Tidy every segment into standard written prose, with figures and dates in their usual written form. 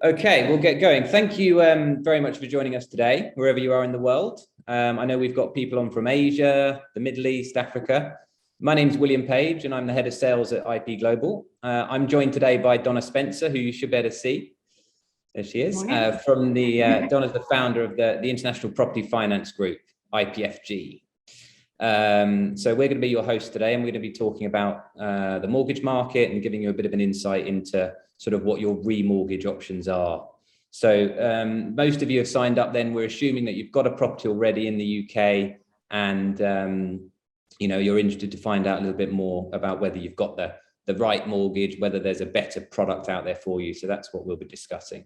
Okay, we'll get going. Thank you very much for joining us today, wherever you are in the world. I know we've got people on from Asia, the Middle East, Africa. My name's William Page, and I'm the head of sales at IP Global. I'm joined today by Donna Spencer, who you should be able to see. There she is. Donna's the founder of the International Property Finance Group, IPFG. So we're going to be your host today, and we're going to be talking about the mortgage market and giving you a bit of an insight into sort of what your remortgage options are. So most of you have signed up then. We're assuming that you've got a property already in the UK, and you're interested to find out a little bit more about whether you've got the right mortgage, whether there's a better product out there for you. So that's what we'll be discussing.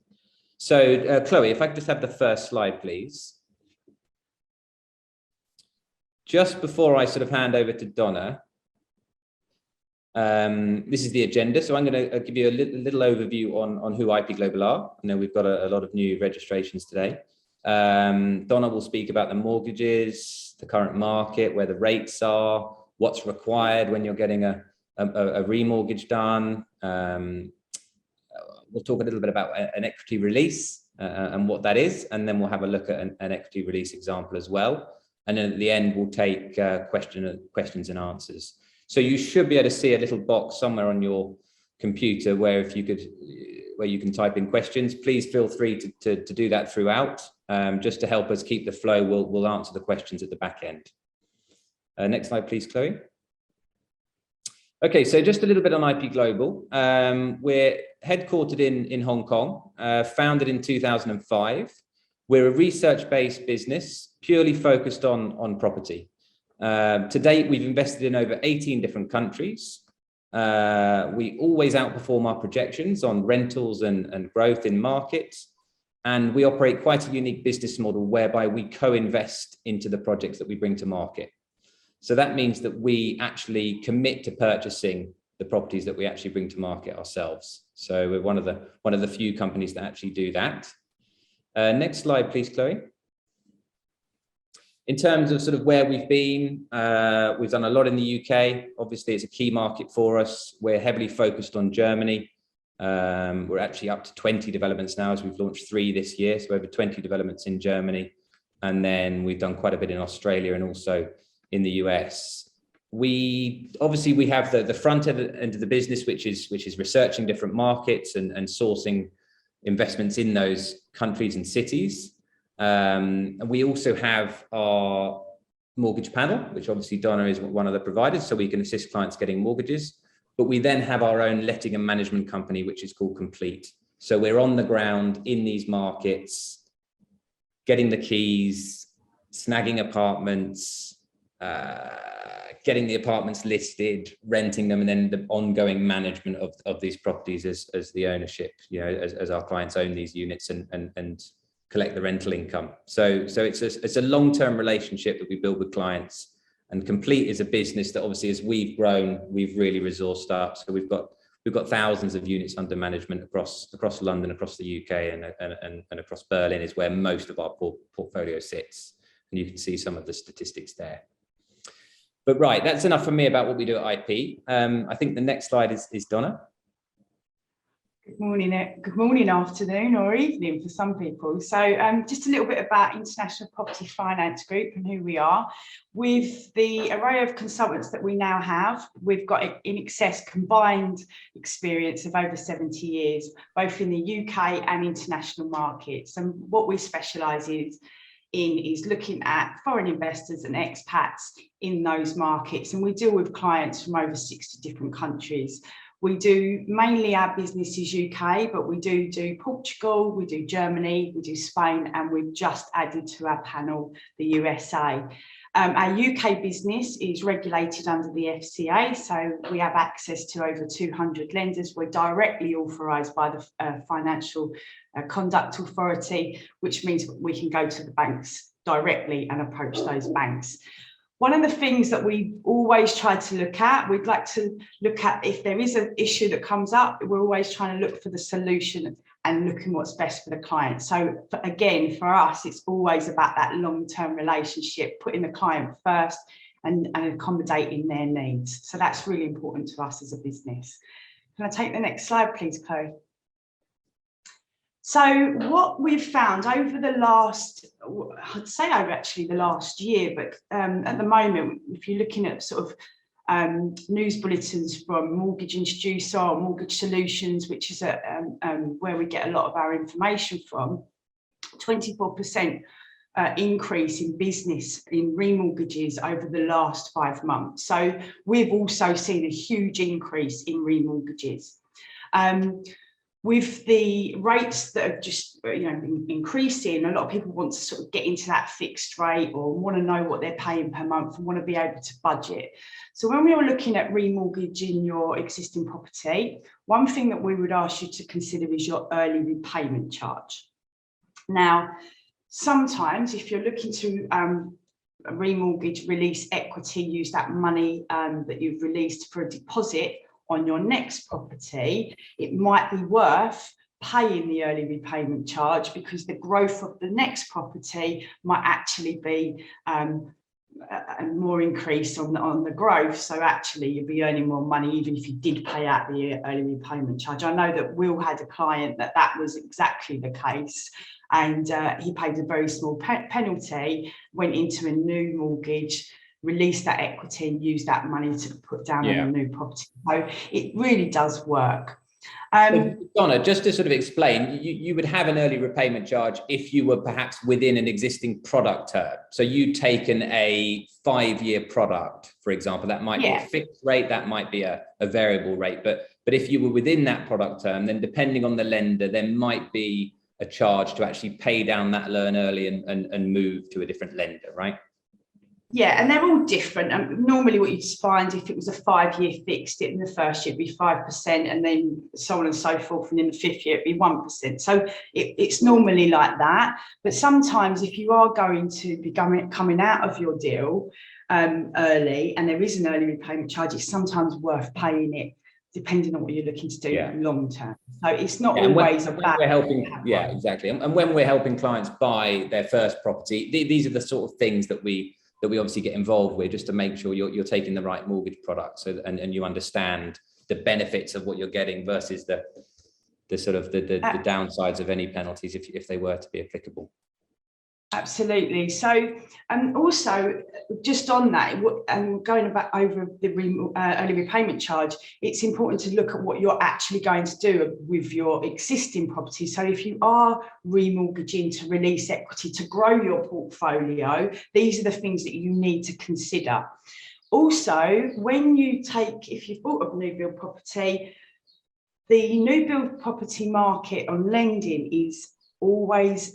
So Chloe, if I could just have the first slide, please. Just before I sort of hand over to Donna, this is the agenda. So I'm going to give you a little overview on who IP Global are. I know we've got a lot of new registrations today. Donna will speak about the mortgages, the current market, where the rates are, what's required when you're getting a remortgage done. We'll talk a little bit about an equity release and what that is, and then we'll have a look at an equity release example as well. And then at the end, we'll take questions and answers. So you should be able to see a little box somewhere on your computer where you can type in questions. Please feel free to do that throughout, just to help us keep the flow. We'll answer the questions at the back end. Next slide, please, Chloe. Okay, so just a little bit on IP Global. We're headquartered in Hong Kong, founded in 2005. We're a research-based business, purely focused on property. To date, we've invested in over 18 different countries. We always outperform our projections on rentals and growth in markets. And we operate quite a unique business model whereby we co-invest into the projects that we bring to market. So that means that we actually commit to purchasing the properties that we actually bring to market ourselves. So we're one of the few companies that actually do that. Next slide, please, Chloe. In terms of sort of where we've been, we've done a lot in the UK. Obviously, it's a key market for us. We're heavily focused on Germany. We're actually up to 20 developments now, as we've launched 3 this year. So over 20 developments in Germany. And then we've done quite a bit in Australia and also in the US. We have the front end of the business, which is researching different markets and sourcing investments in those countries and cities. And we also have our mortgage panel, which obviously Donna is one of the providers, so we can assist clients getting mortgages. But we then have our own letting and management company, which is called Complete. So we're on the ground in these markets, getting the keys, snagging apartments, getting the apartments listed, renting them, and then the ongoing management of these properties as the ownership, as our clients own these units and collect the rental income. So it's a long-term relationship that we build with clients. And Complete is a business that obviously, as we've grown, we've really resourced up. So we've got thousands of units under management across London, across the UK, and across Berlin is where most of our portfolio sits. And you can see some of the statistics there. But right, that's enough for me about what we do at IP. I think the next slide is Donna. Good morning, afternoon, or evening for some people. So just a little bit about International Property Finance Group and who we are. With the array of consultants that we now have, we've got in excess combined experience of over 70 years, both in the UK and international markets. And what we specialise in is looking at foreign investors and expats in those markets. And we deal with clients from over 60 different countries. We do mainly our business is UK, but we do Portugal, we do Germany, we do Spain, and we've just added to our panel the USA. Our UK business is regulated under the FCA, so we have access to over 200 lenders. We're directly authorised by the Financial Conduct Authority, which means we can go to the banks directly and approach those banks. One of the things that we always try to look at, we'd like to look at if there is an issue that comes up, we're always trying to look for the solution and looking what's best for the client. So again, for us, it's always about that long-term relationship, putting the client first and accommodating their needs. So that's really important to us as a business. Can I take the next slide, please, Chloe? So what we've found over the last, I'd say over actually the last year, but at the moment, if you're looking at sort of news bulletins from Mortgage Introducer or Mortgage Solutions, which is where we get a lot of our information from, 24% increase in business in remortgages over the last 5 months. So we've also seen a huge increase in remortgages. With the rates that have just been increasing, a lot of people want to sort of get into that fixed rate or want to know what they're paying per month and want to be able to budget. So when we were looking at remortgaging your existing property, one thing that we would ask you to consider is your early repayment charge. Now, sometimes if you're looking to remortgage, release equity, use that money that you've released for a deposit on your next property, it might be worth paying the early repayment charge because the growth of the next property might actually be a more increase on the growth. So actually you'll be earning more money even if you did pay out the early repayment charge. I know that Will had a client that was exactly the case, and he paid a very small penalty, went into a new mortgage, release that equity and use that money to put down on a new property. So it really does work. Donna, just to sort of explain, you would have an early repayment charge if you were perhaps within an existing product term. So you'd taken a 5-year product, for example, that might be a fixed rate, that might be a variable rate. But if you were within that product term, then depending on the lender, there might be a charge to actually pay down that loan early and move to a different lender, right? Yeah, and they're all different. Normally what you'd find if it was a 5-year fixed, in the first year it'd be 5%, and then so on and so forth, and in the 5th year it'd be 1%. So it's normally like that. But sometimes if you are going to be coming out of your deal early and there is an early repayment charge, it's sometimes worth paying it depending on what you're looking to do long term. So it's not always about helping. Yeah, exactly. And when we're helping clients buy their first property, these are the sort of things that we obviously get involved with, just to make sure you're taking the right mortgage product, so and you understand the benefits of what you're getting versus the sort of the downsides of any penalties if they were to be applicable. Absolutely. So, and also just on that, and going back over the early repayment charge, it's important to look at what you're actually going to do with your existing property. So if you are remortgaging to release equity to grow your portfolio, these are the things that you need to consider. Also, if you've bought a new build property, the new build property market on lending is always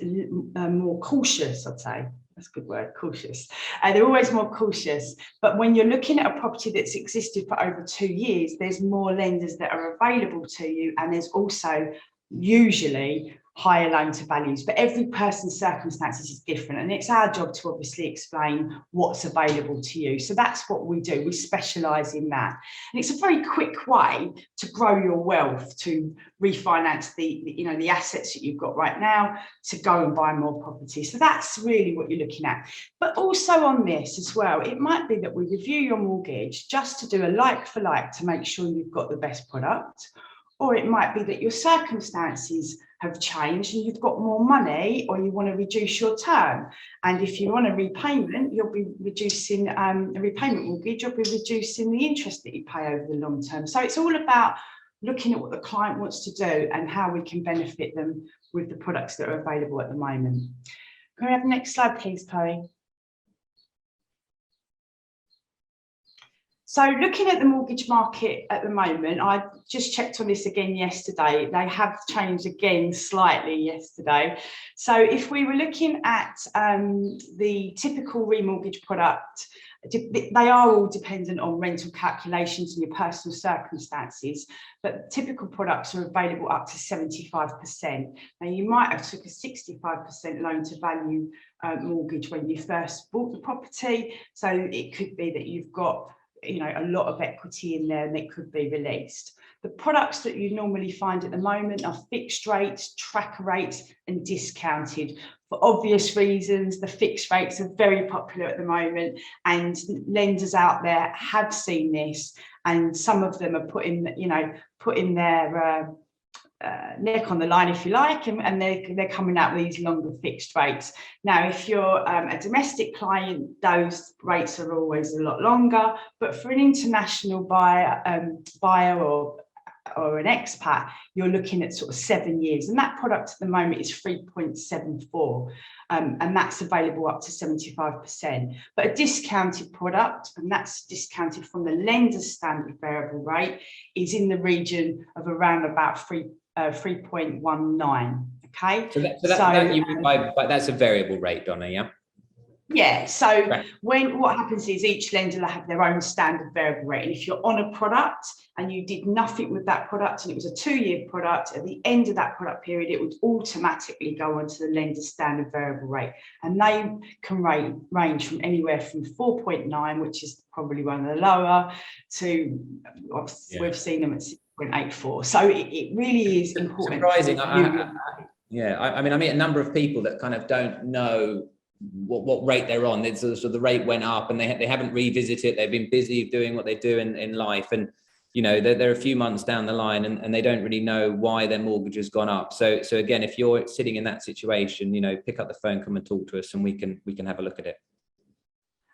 more cautious, I'd say. That's a good word, cautious. They're always more cautious. But when you're looking at a property that's existed for over 2 years, there's more lenders that are available to you, and there's also usually higher loan to values. But every person's circumstances is different, and it's our job to obviously explain what's available to you. So that's what we do. We specialise in that, and it's a very quick way to grow your wealth, to refinance the assets that you've got right now, to go and buy more property. So that's really what you're looking at. But also on this as well, it might be that we review your mortgage just to do a like for like to make sure you've got the best product. Or it might be that your circumstances have changed and you've got more money, or you want to reduce your term. And if you want a repayment, you'll be reducing a repayment mortgage, you'll be reducing the interest that you pay over the long term. So it's all about looking at what the client wants to do and how we can benefit them with the products that are available at the moment. Can we have the next slide, please, Chloe? So looking at the mortgage market at the moment, I just checked on this again yesterday. They have changed again slightly yesterday. So if we were looking at the typical remortgage product, they are all dependent on rental calculations and your personal circumstances, but typical products are available up to 75%. Now, you might have took a 65% loan to value mortgage when you first bought the property. So it could be that you've got a lot of equity in there and it could be released. The products that you normally find at the moment are fixed rates, tracker rates, and discounted. For obvious reasons, the fixed rates are very popular at the moment, and lenders out there have seen this, and some of them are putting their neck on the line, if you like, and they're coming out with these longer fixed rates. Now, if you're a domestic client, those rates are always a lot longer, but for an international buyer or an expat, you're looking at sort of 7 years, and that product at the moment is 3.74, and that's available up to 75%. But a discounted product, and that's discounted from the lender's standard variable rate, is in the region of around about 3.19. Okay, so that you mean by that's a variable rate, Donna, yeah? Yeah, so Right. what happens is each lender will have their own standard variable rate. And if you're on a product and you did nothing with that product and it was a 2-year product, at the end of that product period, it would automatically go onto the lender's standard variable rate. And they can range from anywhere from 4.9, which is probably one of the lower, to we've seen them at 6.84. So it really is important. Surprising. I mean, I meet a number of people that kind of don't know what rate they're on. It's sort of the rate went up and they haven't revisited it. They've been busy doing what they do in life, and you know they're a few months down the line and they don't really know why their mortgage has gone up. So again, if you're sitting in that situation, you know, pick up the phone, come and talk to us, and we can have a look at it.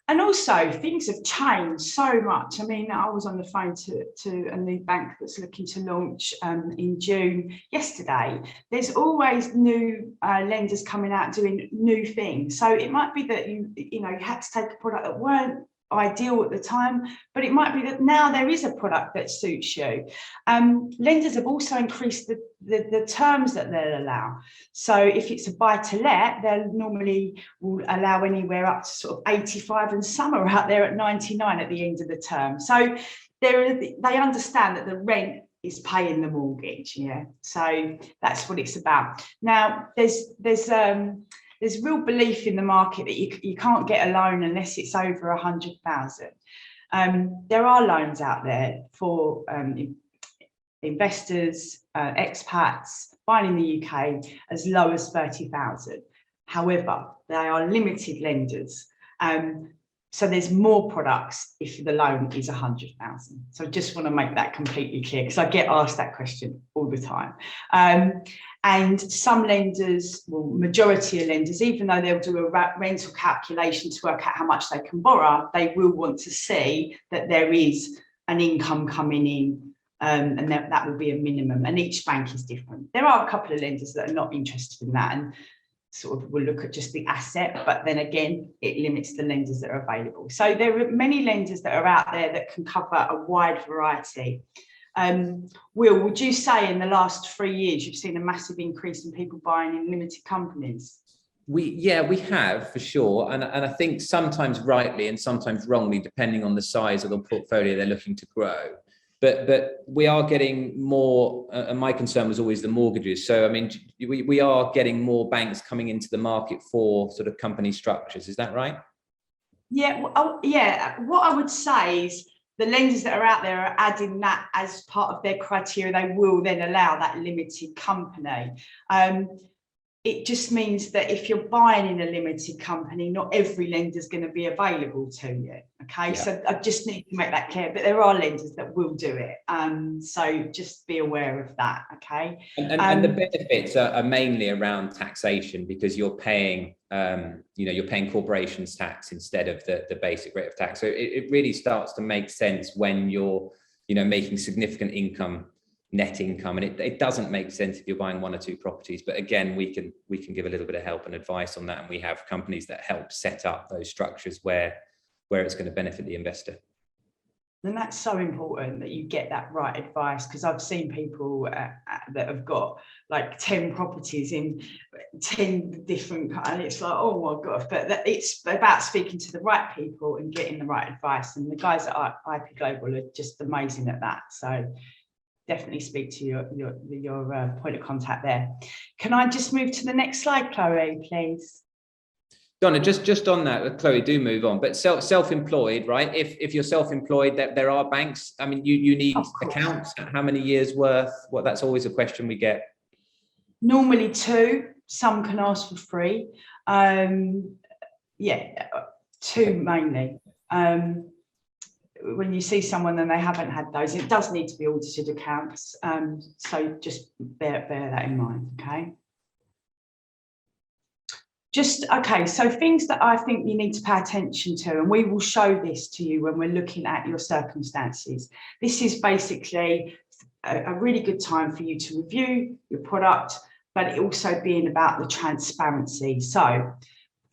And also, things have changed so much. I mean, I was on the phone to a new bank that's looking to launch in June yesterday. There's always new lenders coming out doing new things. So it might be that you had to take a product that weren't ideal at the time, but it might be that now there is a product that suits you. Lenders have also increased the terms that they'll allow. So if it's a buy to let, they'll normally will allow anywhere up to sort of 85, and some are out there at 99 at the end of the term. So they understand that the rent is paying the mortgage. Yeah, so that's what it's about. Now there's real belief in the market that you can't get a loan unless it's over 100,000. There are loans out there for investors, expats buying in the UK as low as 30,000. However, they are limited lenders. So there's more products if the loan is 100,000. So I just want to make that completely clear because I get asked that question all the time. And some lenders, well, majority of lenders, even though they'll do a rental calculation to work out how much they can borrow, they will want to see that there is an income coming in, and that will be a minimum. And each bank is different. There are a couple of lenders that are not interested in that and sort of will look at just the asset, but then again, it limits the lenders that are available. So there are many lenders that are out there that can cover a wide variety. Will, would you say in the last 3 years you've seen a massive increase in people buying in limited companies? We have, for sure, and I think sometimes rightly and sometimes wrongly, depending on the size of the portfolio they're looking to grow. But we are getting more, and my concern was always the mortgages. So I mean, we are getting more banks coming into the market for sort of company structures. Is that right? Yeah, what I would say is the lenders that are out there are adding that as part of their criteria. They will then allow that limited company. It just means that if you're buying in a limited company, not every lender is going to be available to you. Okay, yeah. So I just need to make that clear. But there are lenders that will do it. So just be aware of that. Okay. And the benefits are mainly around taxation because you're paying, you're paying corporations tax instead of the basic rate of tax. So it really starts to make sense when you're, making significant net income, and it doesn't make sense if you're buying 1 or 2 properties. But again, we can give a little bit of help and advice on that, and we have companies that help set up those structures where it's going to benefit the investor. And that's so important that you get that right advice, because I've seen people that have got like 10 properties in 10 different, and it's like, oh my God, but it's about speaking to the right people and getting the right advice. And the guys at IP Global are just amazing at that. So definitely speak to your point of contact there. Can I just move to the next slide, Chloe, please? Donna, just on that, Chloe, do move on. But self-employed, right? If you're self-employed, there are banks. I mean, you need accounts. How many years worth? Well, that's always a question we get. Normally 2. Some can ask for 3. 2 mainly. when you see someone and they haven't had those, it does need to be audited accounts. So just bear that in mind, okay? Okay, so things that I think you need to pay attention to, and we will show this to you when we're looking at your circumstances. This is basically a really good time for you to review your product, but it also being about the transparency. So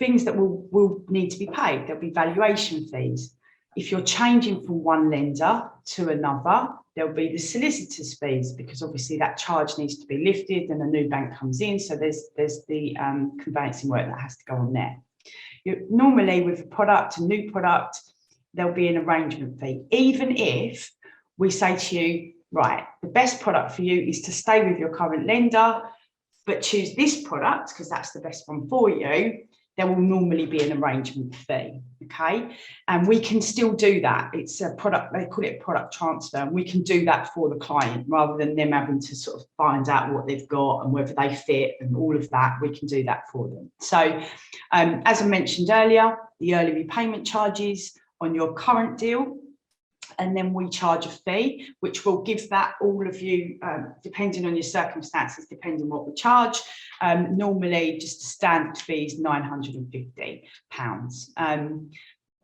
things that will need to be paid, there'll be valuation fees. If you're changing from one lender to another, there'll be the solicitor's fees, because obviously that charge needs to be lifted and a new bank comes in. So there's the conveyancing work that has to go on there. Normally with a new product, there'll be an arrangement fee. Even if we say to you, right, the best product for you is to stay with your current lender, but choose this product because that's the best one for you, there will normally be an arrangement fee, okay? And we can still do that. It's a product, they call it a product transfer, and we can do that for the client rather than them having to sort of find out what they've got and whether they fit and all of that. We can do that for them. So as I mentioned earlier, the early repayment charges on your current deal, and then we charge a fee, which will give that all of you, depending on your circumstances, depending what we charge. Normally, just a standard fee is £950.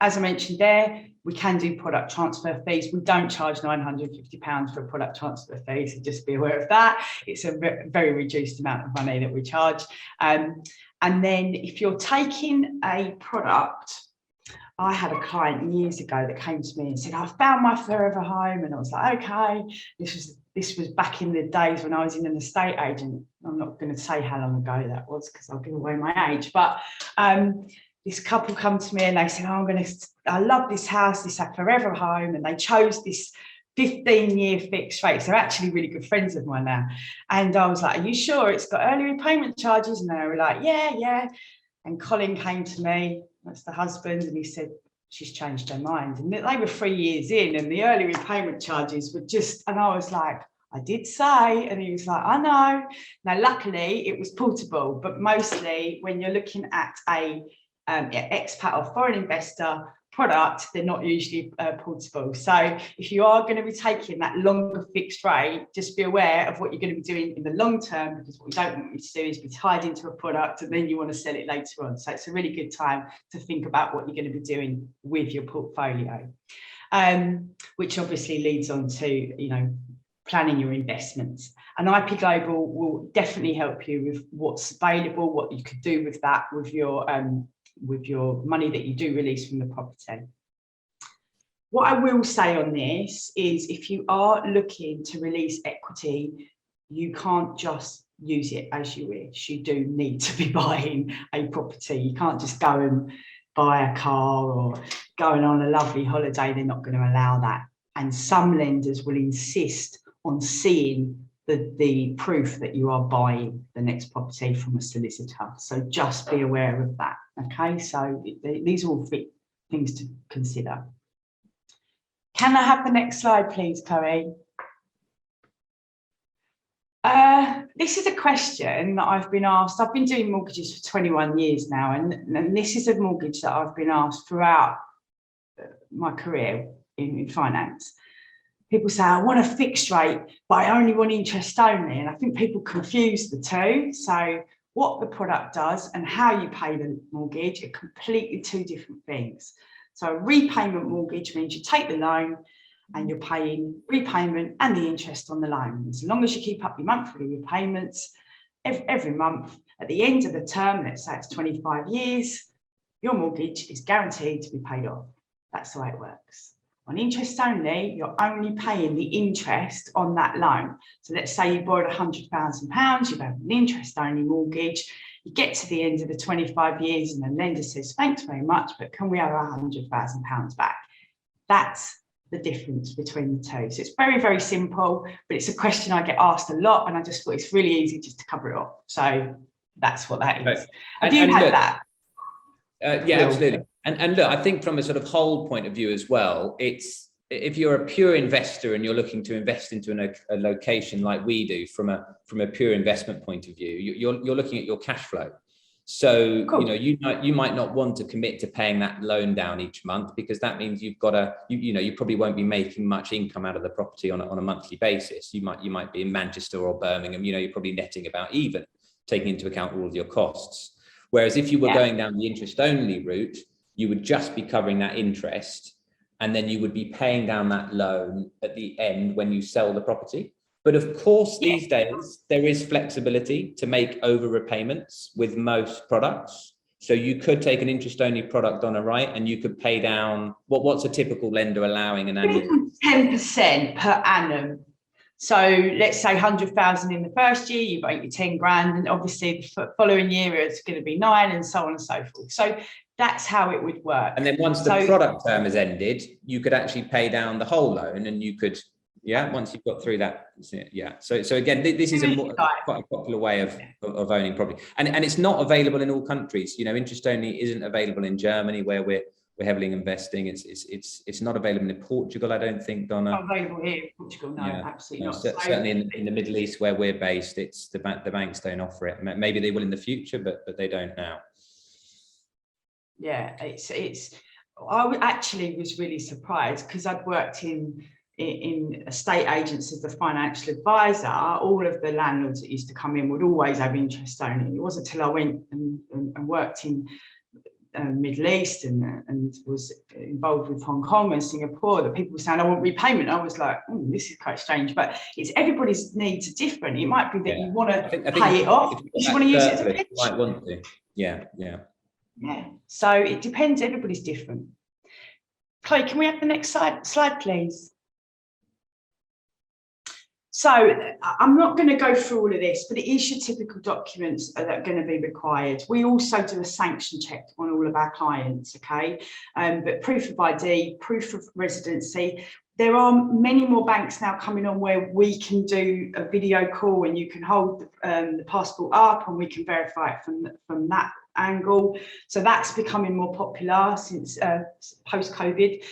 As I mentioned there, we can do product transfer fees. We don't charge £950 for a product transfer fee, so just be aware of that. It's a very reduced amount of money that we charge. And then if you're taking a product, I had a client years ago that came to me and said, I found my forever home. And I was like, okay, this was back in the days when I was in an estate agent. I'm not going to say how long ago that was because I'll give away my age. But this couple come to me and they said, oh, I love this house, this is a forever home. And they chose this 15-year fixed rate. So they're actually really good friends of mine now. And I was like, are you sure it's got early repayment charges? And they were like, yeah. And Colin came to me, that's the husband, and he said, she's changed her mind. And they were 3 years in and the early repayment charges were just, and I was like, I did say, and he was like, I know. Now, luckily it was portable, but mostly when you're looking at a expat or foreign investor product, they're not usually portable. So if you are going to be taking that longer fixed rate, just be aware of what you're going to be doing in the long term, because what we don't want you to do is be tied into a product and then you want to sell it later on. So it's a really good time to think about what you're going to be doing with your portfolio, which obviously leads on to, planning your investments. And IP Global will definitely help you with what's available, what you could do with that, with your money that you do release from the property. What I will say on this is if you are looking to release equity, you can't just use it as you wish. You do need to be buying a property. You can't just go and buy a car or going on a lovely holiday. They're not going to allow that. And some lenders will insist on seeing the proof that you are buying the next property from a solicitor. So just be aware of that, okay? So these are all things to consider. Can I have the next slide, please, Chloe? This is a question that I've been asked. I've been doing mortgages for 21 years now, and this is a mortgage that I've been asked throughout my career in finance. People say, I want a fixed rate, but I only want interest only. And I think people confuse the two. So what the product does and how you pay the mortgage are completely two different things. So a repayment mortgage means you take the loan and you're paying repayment and the interest on the loan. As long as you keep up your monthly repayments every month, at the end of the term, let's say it's 25 years, your mortgage is guaranteed to be paid off. That's the way it works. On interest only, you're only paying the interest on that loan. So let's say you borrowed £100,000, you've had an interest only mortgage, you get to the end of the 25 years and the lender says, thanks very much, but can we have £100,000 back? That's the difference between the two. So it's very, very simple, but it's a question I get asked a lot, and I just thought it's really easy just to cover it off. So that's what that is. Right. Have you had that? Yeah, absolutely. And look, I think from a sort of whole point of view as well, it's if you're a pure investor and you're looking to invest into a location like we do from a pure investment point of view, you're looking at your cash flow. So, Cool. you might not want to commit to paying that loan down each month, because that means you've got to, you probably won't be making much income out of the property on a monthly basis. You might be in Manchester or Birmingham, you're probably netting about even, taking into account all of your costs. Whereas if you were going down the interest only route, you would just be covering that interest, and then you would be paying down that loan at the end when you sell the property. But of course, these days, there is flexibility to make over repayments with most products. So you could take an interest-only product on a right, and you could pay down, what's a typical lender allowing an annual? 10% per annum. So let's say 100,000 in the first year, you make your 10 grand, and obviously the following year it's going to be 9, and so on and so forth. So that's how it would work. And then once the product term has ended, you could actually pay down the whole loan, and you could, once you've got through that, So again, this is quite a popular way of owning property, and it's not available in all countries. Interest only isn't available in Germany, where we're heavily investing. It's not available in Portugal, I don't think, Donna. Not available here in Portugal, no, absolutely not. Certainly in the Middle East where we're based, it's the banks don't offer it. Maybe they will in the future, but they don't now. Yeah, I actually was really surprised, because I'd worked in estate agents as the financial advisor. All of the landlords that used to come in would always have interest only. It wasn't until I went and worked in Middle East and was involved with Hong Kong and Singapore that people were saying, I want repayment. I was like, this is quite strange, but it's everybody's needs are different. It might be that you want to pay it off, you want to use it as a pension. You might want to. Yeah. So it depends. Everybody's different. Chloe, can we have the next slide, please? So I'm not going to go through all of this, but it is your typical documents that are going to be required. We also do a sanction check on all of our clients, okay? But proof of ID, proof of residency. There are many more banks now coming on where we can do a video call, and you can hold the passport up and we can verify it from that angle. So that's becoming more popular since post-COVID.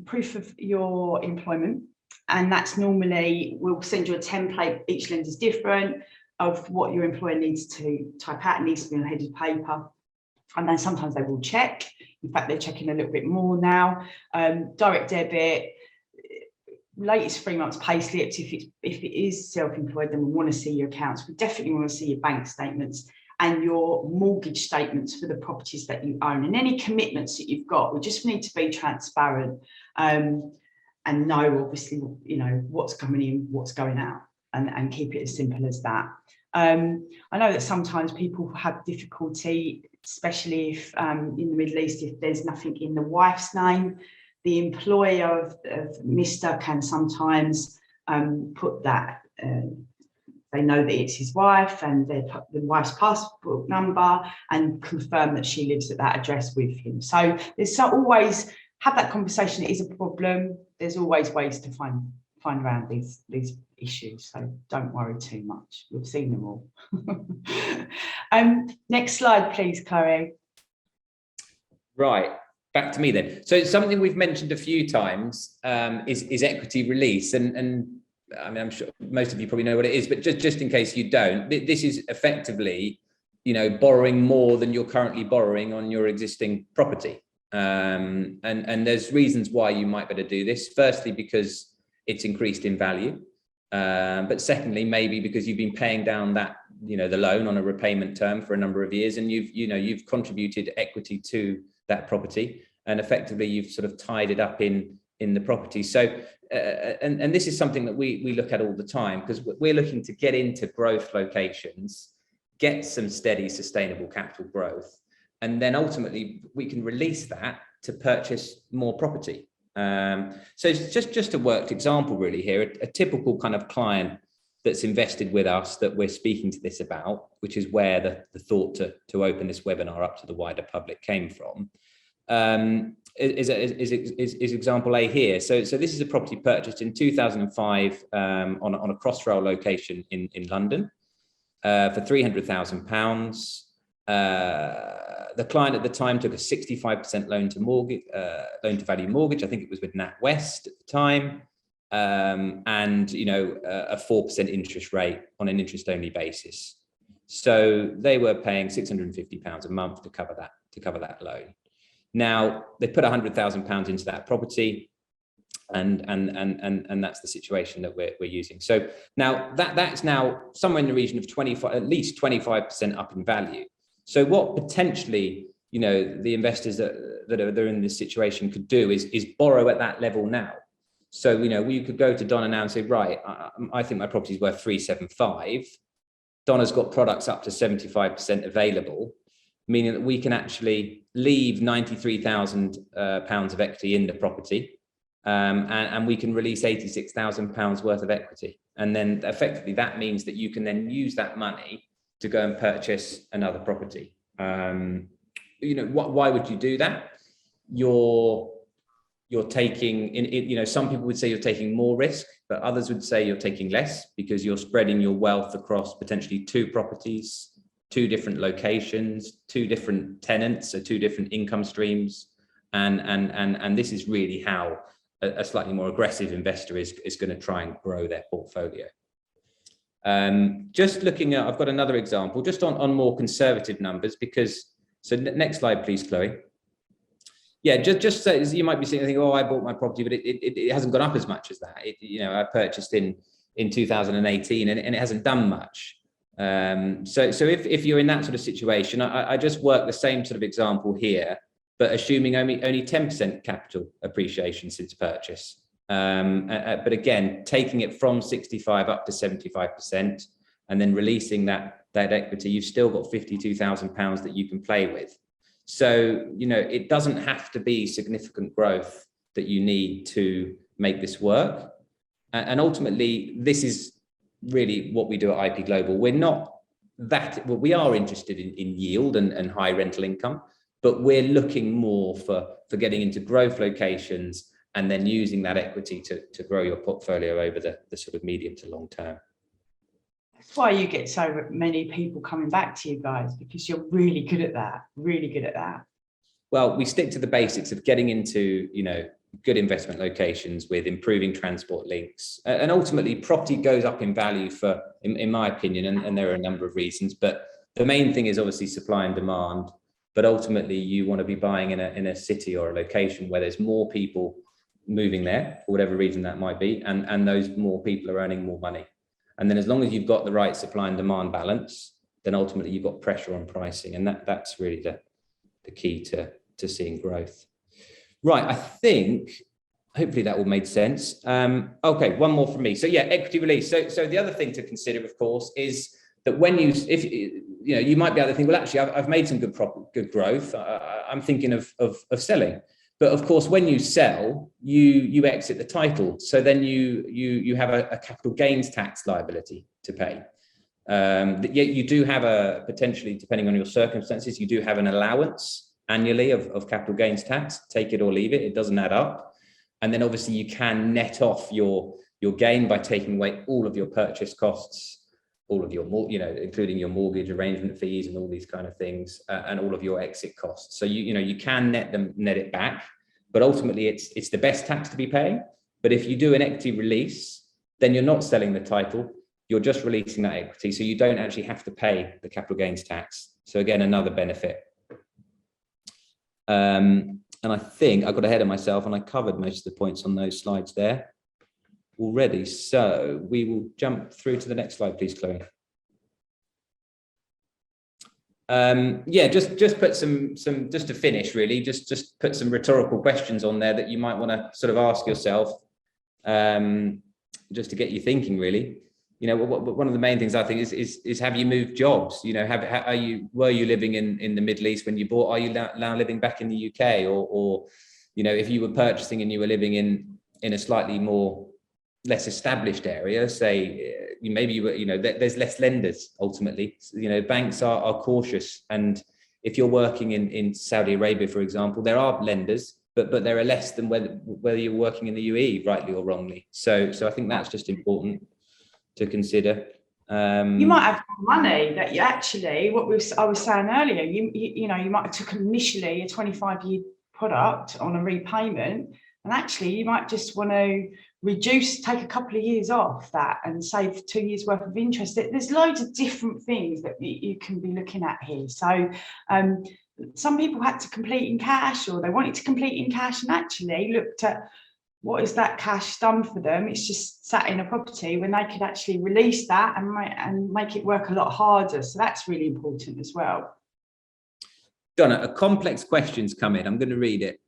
Proof of your employment, and that's normally, we'll send you a template, each lender's different, of what your employer needs to type out. It needs to be on headed paper, and then sometimes they will check. In fact, they're checking a little bit more now. Direct debit, latest 3 months pay slips. If it is self-employed, then we want to see your accounts. We definitely want to see your bank statements and your mortgage statements for the properties that you own, and any commitments that you've got. We just need to be transparent and know, obviously, what's coming in, what's going out, and keep it as simple as that. I know that sometimes people have difficulty, especially if in the Middle East, if there's nothing in the wife's name. The employer of Mr. can sometimes put that. They know that it's his wife, and they put the wife's passport number and confirm that she lives at that address with him. So there's always have that conversation. It is a problem. There's always ways to find around these issues. So don't worry too much. We've seen them all. Next slide, please, Chloe. Right. Back to me then. So something we've mentioned a few times is equity release, and I mean, I'm sure most of you probably know what it is, but just in case you don't, this is effectively, borrowing more than you're currently borrowing on your existing property. And there's reasons why you might better do this. Firstly, because it's increased in value, but secondly, maybe because you've been paying down that, the loan on a repayment term for a number of years, and you've contributed equity to that property, and effectively you've sort of tied it up in the property. So and this is something that we look at all the time, because we're looking to get into growth locations, get some steady sustainable capital growth, and then ultimately we can release that to purchase more property. So it's just a worked example really here, a typical kind of client that's invested with us that we're speaking to this about, which is where the thought to open this webinar up to the wider public came from. Is example A here. So this is a property purchased in 2005 on a crossrail location in London for £300,000. The client at the time took a 65% loan to value mortgage. I think it was with NatWest at the time, and a 4% interest rate on an interest only basis. So they were paying £650 a month to cover that loan. Now they put £100,000 into that property, and that's the situation that we're using. So now that's now somewhere in the region of at least 25% up in value. So what potentially, the investors that are in this situation could do is borrow at that level now. So, we could go to Donna now and say, right, I think my property is worth 375. Donna's got products up to 75% available, meaning that we can actually leave £93,000 of equity in the property, and we can release £86,000 worth of equity. And then effectively that means that you can then use that money to go and purchase another property. Why would you do that? You're taking, some people would say you're taking more risk, but others would say you're taking less, because you're spreading your wealth across potentially 2 properties, 2 different locations, 2 different tenants, so 2 different income streams. And this is really how a slightly more aggressive investor is going to try and grow their portfolio. Just looking at, I've got another example just on more conservative numbers, because, so next slide, please, Chloe. Yeah, just so you might be thinking, oh, I bought my property, but it hasn't gone up as much as that. I purchased in 2018 and it hasn't done much. So if you're in that sort of situation, I just work the same sort of example here, but assuming only 10% capital appreciation since purchase. But again, taking it from 65 up to 75% and then releasing that equity, you've still got £52,000 that you can play with. So, it doesn't have to be significant growth that you need to make this work. And ultimately, this is really what we do at IP Global. We're not we are interested in yield and high rental income, but we're looking more for getting into growth locations and then using that equity to grow your portfolio over the sort of medium to long term. That's why you get so many people coming back to you guys, because you're really good at that, Well, we stick to the basics of getting into, good investment locations with improving transport links. And ultimately, property goes up in value in my opinion, and there are a number of reasons, but the main thing is obviously supply and demand. But ultimately, you want to be buying in a city or a location where there's more people moving there, for whatever reason that might be, and those more people are earning more money. And then as long as you've got the right supply and demand balance, then ultimately you've got pressure on pricing. And that's really the key to seeing growth. Right, I think, hopefully that all made sense. Okay, one more from me. So yeah, equity release. So the other thing to consider, of course, is that you might be able to think, well, actually, I've made some good growth. I'm thinking of selling. But of course, when you sell, you exit the title. So then you have a capital gains tax liability to pay. Yet you do have potentially, depending on your circumstances, you do have an allowance annually of capital gains tax. Take it or leave it. It doesn't add up. And then obviously you can net off your gain by taking away all of your purchase costs, all of your, including your mortgage arrangement fees and all these kind of things, and all of your exit costs. So you can net it back, but ultimately it's the best tax to be paying. But if you do an equity release, then you're not selling the title, you're just releasing that equity, so you don't actually have to pay the capital gains tax. So again, another benefit. And I think I got ahead of myself and I covered most of the points on those slides there already. So we will jump through to the next slide, please, Chloe. Yeah, just put some just to finish, really, just put some rhetorical questions on there that you might want to sort of ask yourself, just to get you thinking, really. One of the main things I think is have you moved jobs? Were you living in the Middle East when you bought? Are you now living back in the UK? Or if you were purchasing and you were living in a slightly less established area, say maybe you were, there's less lenders ultimately. Banks are cautious, and if you're working in Saudi Arabia, for example, there are lenders, but there are less than whether you're working in the UAE, rightly or wrongly. So I think that's just important to consider. You might have money that you actually, I was saying earlier, you might have took initially a 25-year product on a repayment, and actually you might just want to take a couple of years off that and save 2 years worth of interest. There's loads of different things that you can be looking at here. So some people had to complete in cash, or they wanted to complete in cash, and actually looked at what is that cash done for them. It's just sat in a property when they could actually release that and make it work a lot harder. So that's really important as well. Donna, a complex question's come in. I'm going to read it.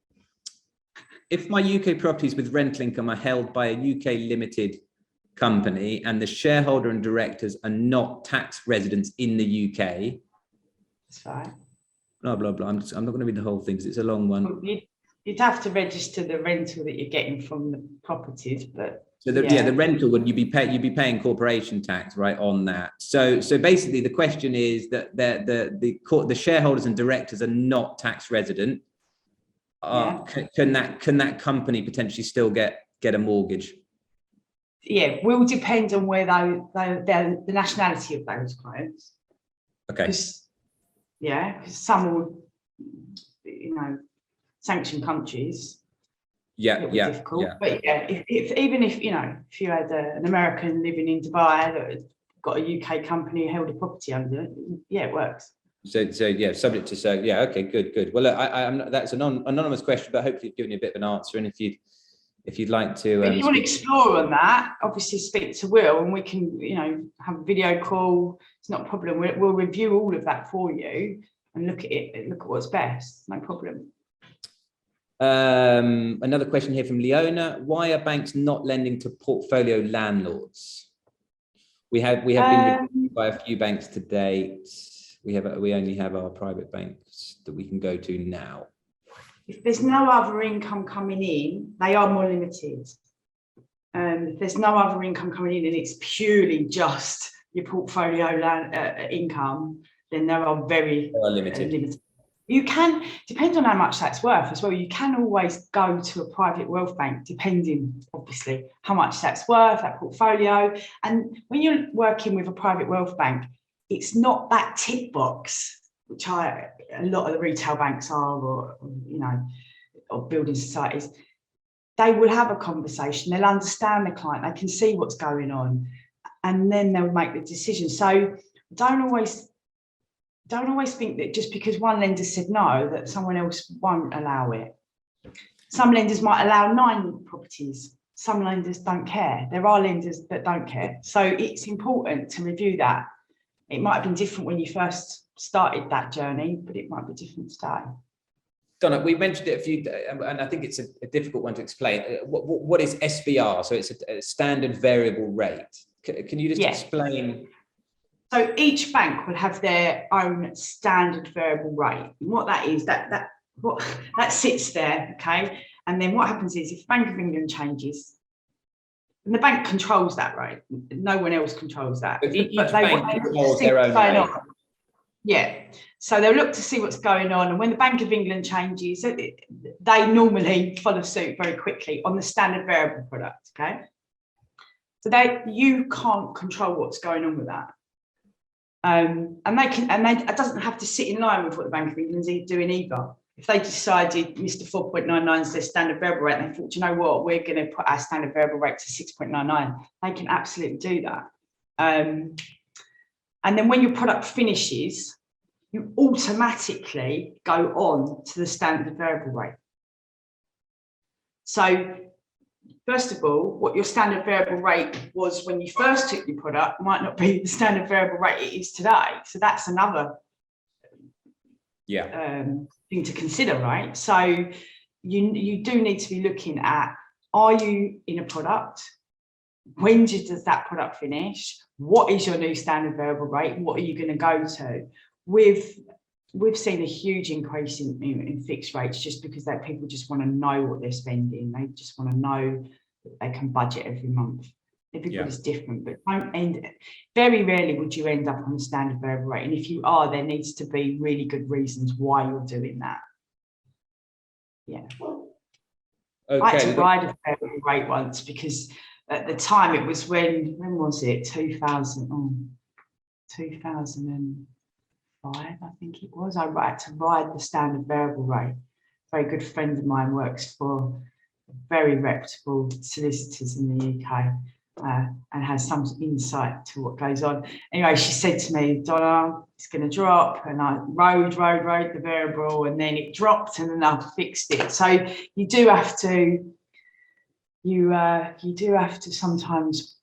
If my UK properties with rental income are held by a UK limited company and the shareholder and directors are not tax residents in the UK, that's fine. Blah, blah, blah. I'm not going to read the whole thing because it's a long one. You'd have to register the rental that you're getting from the properties, but so the rental you'd be paying corporation tax, right, on that. So basically the question is that the shareholders and directors are not tax resident. Can that company potentially still get a mortgage? Yeah, will depend on where the nationality of those clients. Okay. Because some will, sanctioned countries. Difficult. Yeah. But even if you had an American living in Dubai that had got a UK company who held a property under it, it works. So subject to okay, good. Well, that's an anonymous question, but hopefully you've given you a bit of an answer. And if you'd like to, if you want to explore on that, obviously speak to Will, and we can have a video call. It's not a problem. We'll review all of that for you and look at what's best. No problem. Another question here from Leona. Why are banks not lending to portfolio landlords? We have been rejected by a few banks to date. We only have our private banks that we can go to now. If there's no other income coming in, they are more limited. If there's no other income coming in and it's purely just your portfolio income, then they are very limited. You can, depend on how much that's worth as well, you can always go to a private wealth bank, depending, obviously, how much that's worth, that portfolio. And when you're working with a private wealth bank, it's not that tick box, which a lot of the retail banks are, or building societies. They will have a conversation, they'll understand the client, they can see what's going on, and then they'll make the decision. So don't always think that just because one lender said no, that someone else won't allow it. Some lenders might allow 9 properties. Some lenders don't care. There are lenders that don't care. So it's important to review that. It might have been different when you first started that journey, but it might be different today. Donna, we mentioned it a few, and I think it's a difficult one to explain. What is SVR? So it's a standard variable rate. Can you just explain? So each bank will have their own standard variable rate. And what that is, that sits there, okay? And then what happens is if Bank of England changes, and the bank controls that rate, no one else controls that. But each bank controls their own rate. Yeah, so they'll look to see what's going on, and when the Bank of England changes, they normally follow suit very quickly on the standard variable product, okay? So you can't control what's going on with that. And it doesn't have to sit in line with what the Bank of England's doing either. If they decided Mr. 4.99 is their standard variable rate, and they thought, you know what, we're going to put our standard variable rate to 6.99, they can absolutely do that. And then when your product finishes, you automatically go on to the standard variable rate. So first of all, what your standard variable rate was when you first took your product might not be the standard variable rate it is today. So that's another thing to consider, right? So you do need to be looking at, are you in a product? When does that product finish? What is your new standard variable rate? What are you going to go to? We've seen a huge increase in fixed rates just because people just want to know what they're spending. They just want to know that they can budget every month. Everybody's different, but very rarely would you end up on the standard variable rate. And if you are, there needs to be really good reasons why you're doing that. Yeah. Okay. I had to ride a variable rate once because at the time it was when was it? 2005, I think it was. I had to ride the standard variable rate. A very good friend of mine works for very reputable solicitors in the UK, and has some insight to what goes on. Anyway, she said to me, Donna, it's going to drop, and I rode the variable, and then it dropped, and then I fixed it. So you do have to, you do have to sometimes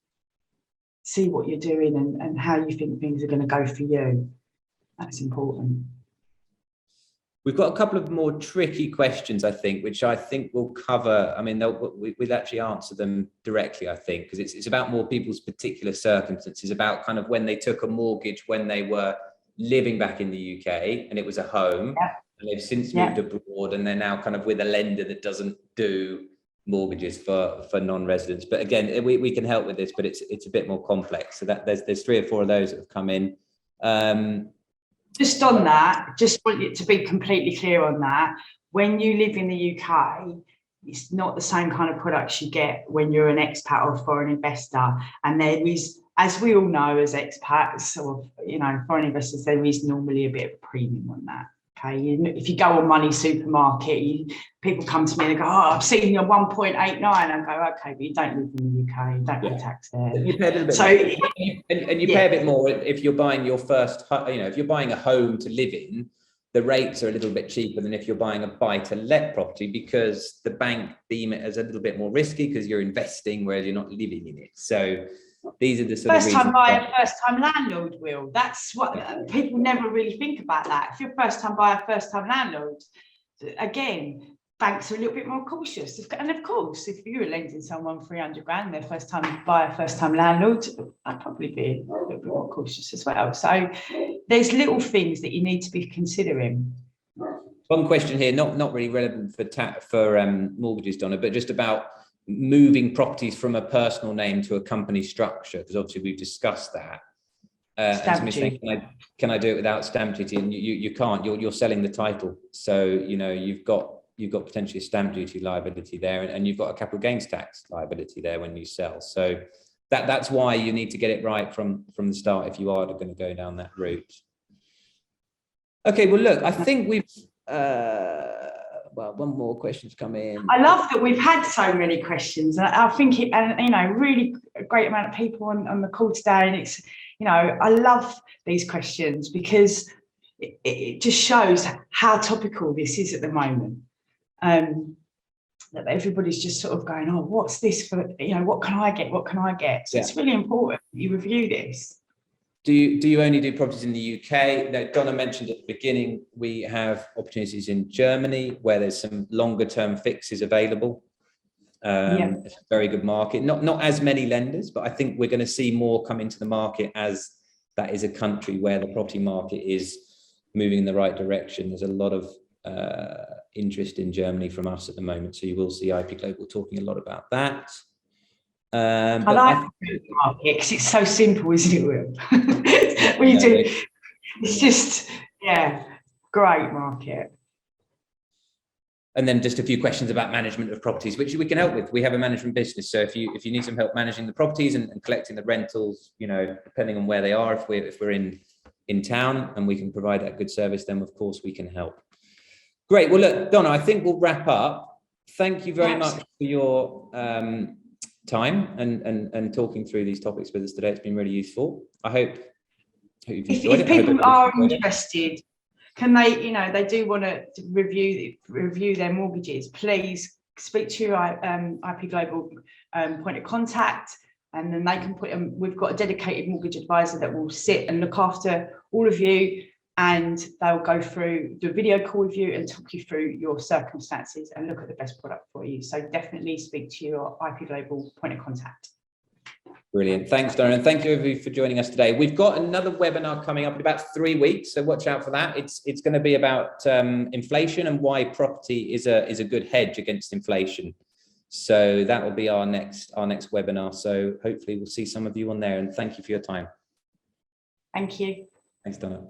see what you're doing and how you think things are going to go for you. That's important. We've got a couple of more tricky questions, I think, which I think we'll cover. I mean, we'll actually answer them directly, I think, because it's about more people's particular circumstances, about kind of when they took a mortgage when they were living back in the UK and it was a home, and they've since moved abroad and they're now kind of with a lender that doesn't do mortgages for non-residents. But again, we can help with this, but it's a bit more complex. So that there's 3 or 4 of those that have come in. Just on that, just want you to be completely clear on that. When you live in the UK, it's not the same kind of products you get when you're an expat or foreign investor. And there is, as we all know, as expats or foreign investors, there is normally a bit of a premium on that. Okay, if you go on Money Supermarket, people come to me and they go, "Oh, I've seen your 1.89." I go, "Okay, but you don't live in the UK, you don't pay tax there." You pay a little bit more. And you pay a bit more if you're buying your first, if you're buying a home to live in, the rates are a little bit cheaper than if you're buying a buy-to-let property, because the bank deem it as a little bit more risky because you're investing, whereas you're not living in it. So these are the sort of reasons. First-time buyer, first-time landlord, Will. That's what people never really think about that. If you're first-time buyer, first-time landlord, again, banks are a little bit more cautious. And of course, if you were lending someone 300 grand, their first-time buyer, first-time landlord, I'd probably be a little bit more cautious as well. So there's little things that you need to be considering. One question here, not really relevant for mortgages, Donna, but just about moving properties from a personal name to a company structure, because obviously we've discussed that. And saying, can I do it without stamp duty? And you can't. You're selling the title, so you've got potentially a stamp duty liability there, and you've got a capital gains tax liability there when you sell. So that's why you need to get it right from the start if you are going to go down that route. Okay, well, look, I think we've. Well, one more question's come in. I love that we've had so many questions. I think really a great amount of people on the call today, and it's I love these questions because it just shows how topical this is at the moment. That everybody's just sort of going, "Oh, what's this for? What can I get? What can I get?" So it's really important that you review this. Do you only do properties in the UK? Now, Donna mentioned at the beginning, we have opportunities in Germany where there's some longer term fixes available. It's a very good market. Not as many lenders, but I think we're going to see more come into the market, as that is a country where the property market is moving in the right direction. There's a lot of interest in Germany from us at the moment. So you will see IP Global talking a lot about that. I like the market because it's so simple, isn't it, Will? It's just, great market. And then just a few questions about management of properties, which we can help with. We have a management business, so if you need some help managing the properties and collecting the rentals, depending on where they are, if we're in town and we can provide that good service, then of course we can help. Great. Well, look, Donna, I think we'll wrap up. Thank you very much for your time and talking through these topics with us today. It's been really useful. I hope you've enjoyed it. If people are interested, can they, they do want to review their mortgages, please speak to your IP Global point of contact, and then they can we've got a dedicated mortgage advisor that will sit and look after all of you, and they'll go through, do a video call with you and talk you through your circumstances and look at the best product for you. So definitely speak to your IP Global point of contact. Brilliant. Thanks, Donna. And thank you everybody for joining us today. We've got another webinar coming up in about 3 weeks, so watch out for that. It's going to be about inflation and why property is a good hedge against inflation. So that will be our next webinar. So hopefully we'll see some of you on there, and thank you for your time. Thank you. Thanks, Donna.